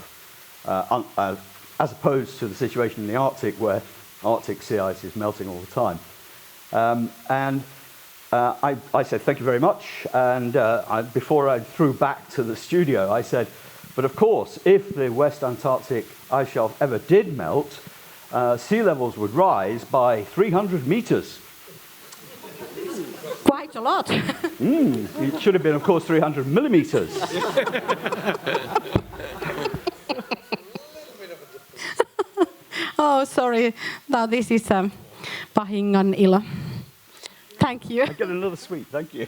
as opposed to the situation in the Arctic, where Arctic sea ice is melting all the time. I said, thank you very much, and before I threw back to the studio, I said, but of course, if the West Antarctic ice shelf ever did melt, sea levels would rise by 300 meters. Quite a lot. It should have been, of course, 300 millimeters. Oh, sorry. Now this is pahingan ilo. Thank you. I get another sweet, thank you.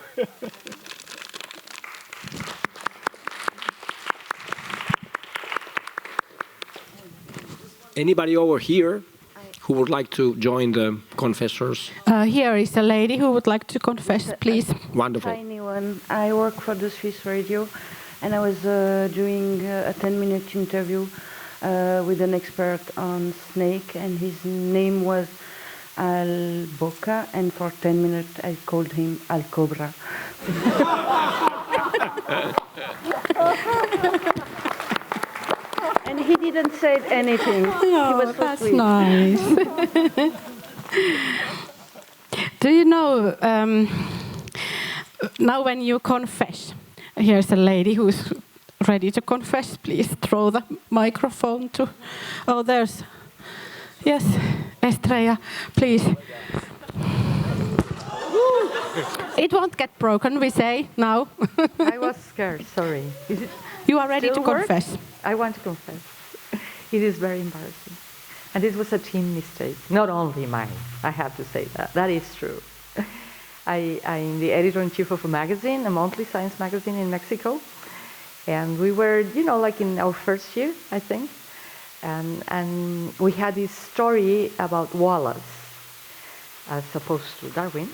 Anybody over here who would like to join the confessors? Here is a lady who would like to confess, please. Wonderful. Tiny one. I work for the Swiss radio, and I was doing a 10-minute interview with an expert on snake, and his name was Al Boca, and for 10 minutes I called him Al Cobra. And he didn't say anything. Oh, he was so that's sweet. nice. Do you know, now when you confess, here's a lady who's ready to confess. Please throw the microphone to... Oh, there's... Yes, Estrella, please. It won't get broken, we say, now. I was scared, sorry. Is it you are ready to work? confess. I want to confess. It is very embarrassing. And it was a team mistake, not only mine, I have to say that. That is true. I'm the editor-in-chief of a magazine, a monthly science magazine in Mexico. And we were, like in our first year, I think. And we had this story about Wallace, as opposed to Darwin.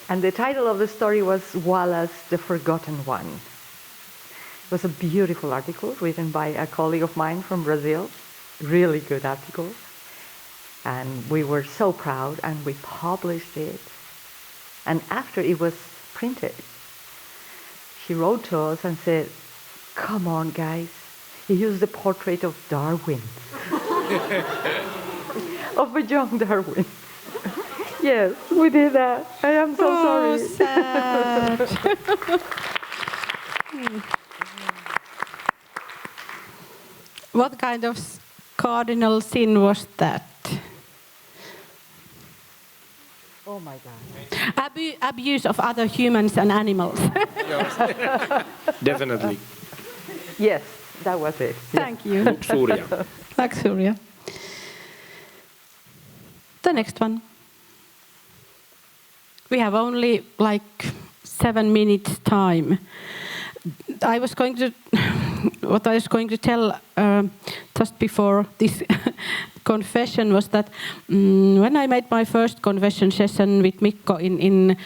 And the title of the story was Wallace, the Forgotten One. It was a beautiful article written by a colleague of mine from Brazil. Really good article. And we were so proud, and we published it. And after it was printed, she wrote to us and said, come on, guys. You used the portrait of Darwin. Of a young Darwin. Yes, we did that. I am so sorry. Sad. What kind of cardinal sin was that? Oh my God. Abuse of other humans and animals. Definitely. Yes, that was it. Thank you. Luxuria. Luxuria. The next one. We have only like 7 minutes time. What I was going to tell just before this confession was that when I made my first confession session with Mikko in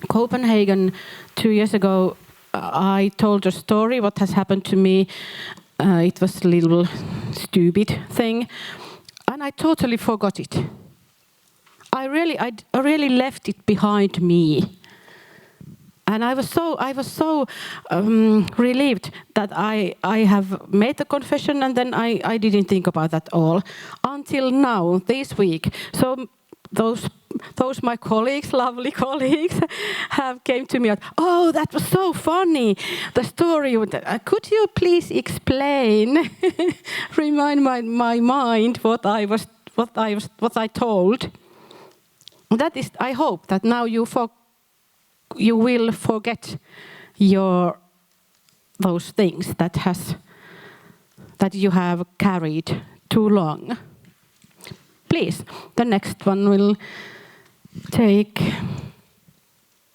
Copenhagen 2 years ago, I told a story what has happened to me. It was a little stupid thing, and I totally forgot it. I really left it behind me. And I was so relieved that I have made the confession, and then I didn't think about that all until now, this week. So those my colleagues, lovely colleagues, have came to me. Oh, that was so funny, the story. Could you please explain, remind my mind what I told? That is, I hope that now you will forget those things that you have carried too long. Please, the next one will take.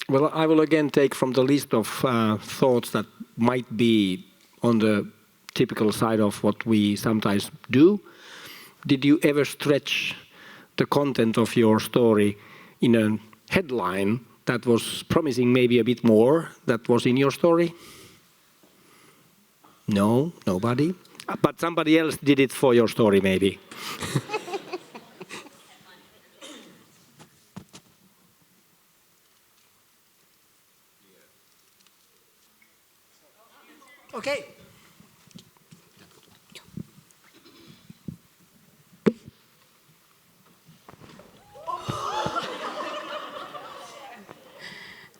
Well, I will again take from the list of thoughts that might be on the typical side of what we sometimes do. Did you ever stretch the content of your story in a headline that was promising maybe a bit more that was in your story? No, nobody. But somebody else did it for your story, maybe. Okay.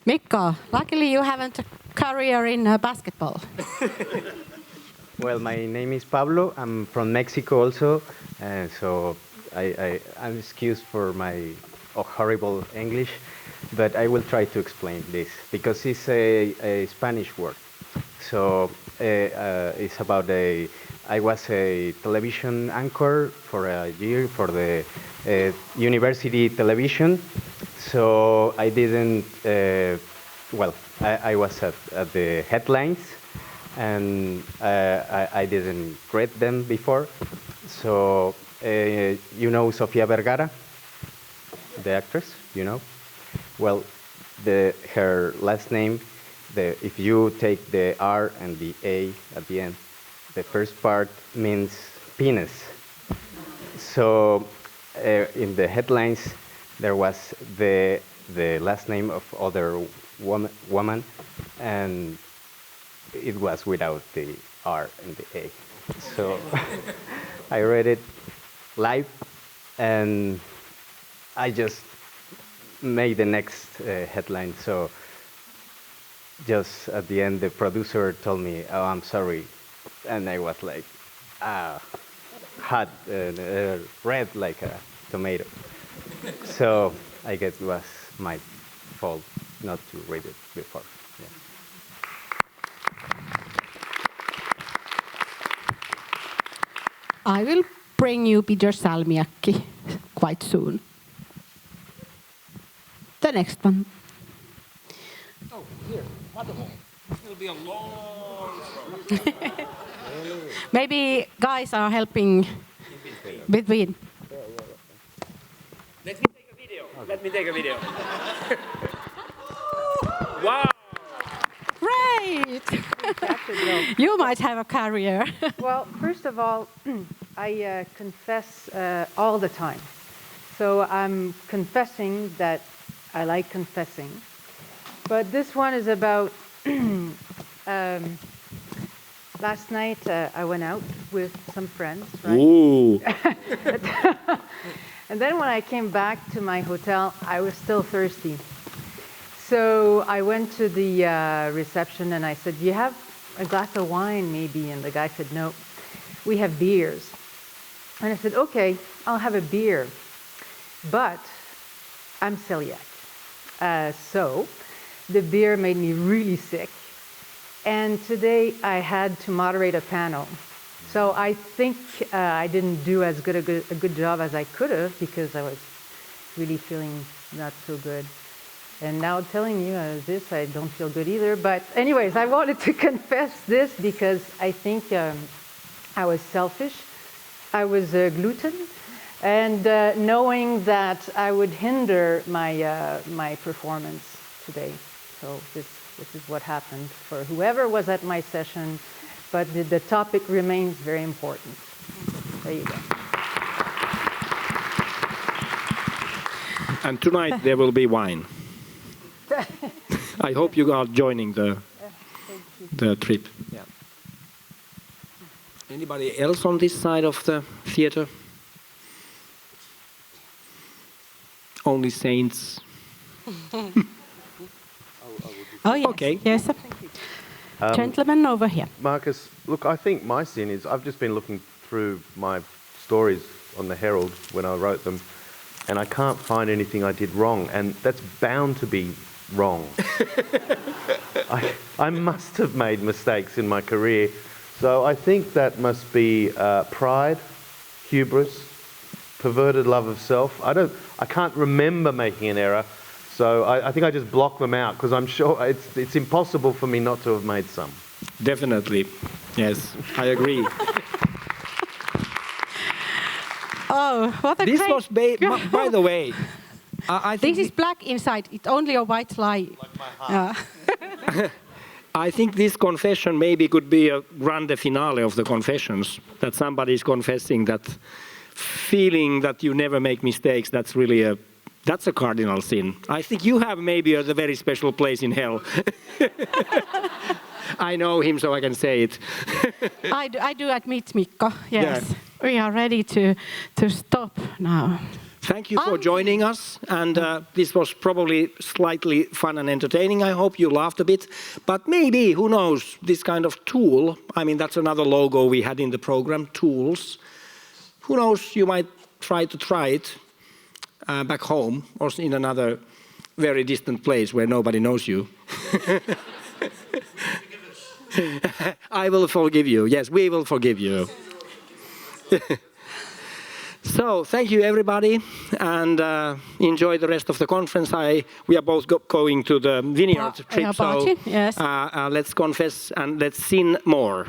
Mikko, luckily you haven't a career in basketball. Well, my name is Pablo. I'm from Mexico also, so I'm excused for my horrible English, but I will try to explain this because it's a Spanish word. So it's about I was a television anchor for a year for the university television. So I didn't, I was at the headlines, and I didn't read them before. So, you know Sofia Vergara, the actress, you know? Well, her last name, if you take the R and the A at the end, the first part means penis. So, in the headlines, there was the last name of other woman, and it was without the R and the A. So I read it live, and I just made the next headline. So just at the end, the producer told me, "Oh, I'm sorry," and I was like, hot, red like a tomato. So I guess it was my fault not to read it before. Yeah. I will bring you Peter Salmiakki quite soon. The next one. Oh, here, wonderful. It'll be a long throw. Maybe guys are helping between. Let me take a video. Okay. Let me take a video. Wow. Great. You might have a career. Well, first of all, I confess all the time. So I'm confessing that I like confessing. But this one is about last night I went out with some friends, right? Ooh. And then when I came back to my hotel, I was still thirsty. So I went to the reception and I said, "Do you have a glass of wine maybe?" And the guy said, "No, we have beers." And I said, "Okay, I'll have a beer, but I'm celiac." So the beer made me really sick. And today I had to moderate a panel. So I think I didn't do as good a good job as I could have because I was really feeling not so good. And now telling you this, I don't feel good either. But anyways, I wanted to confess this because I think I was selfish. I was gluten. And knowing that I would hinder my performance today. So this is what happened for whoever was at my session. But the topic remains very important. There you go. And tonight there will be wine. I hope you are joining the trip. Yeah. Anybody else on this side of the theater? Only saints. Oh, yes. Okay. Yes. Gentleman over here. Marcus, look, I think my sin is I've just been looking through my stories on the Herald when I wrote them, and I can't find anything I did wrong, and that's bound to be wrong. I must have made mistakes in my career, so I think that must be pride, hubris, perverted love of self. I can't remember making an error, so I think I just block them out because I'm sure it's impossible for me not to have made some. Definitely, yes, I agree. Oh, what a this great... was, by the way, I think this is black inside. It's only a white lie. Like my heart. I think this confession maybe could be a grande finale of the confessions, that somebody is confessing that feeling that you never make mistakes, that's really that's a cardinal sin. I think you have maybe a very special place in hell. I know him, so I can say it. I do admit, Mikko, yes. Yeah. We are ready to stop now. Thank you for joining us, and this was probably slightly fun and entertaining. I hope you laughed a bit, but maybe, who knows, this kind of tool, I mean, that's another logo we had in the program, tools. Who knows, you might try it back home or in another very distant place where nobody knows you. I will forgive you. Yes, we will forgive you. So, thank you everybody, and enjoy the rest of the conference. We are both going to the vineyard trip, so yes. Let's confess and let's sin more.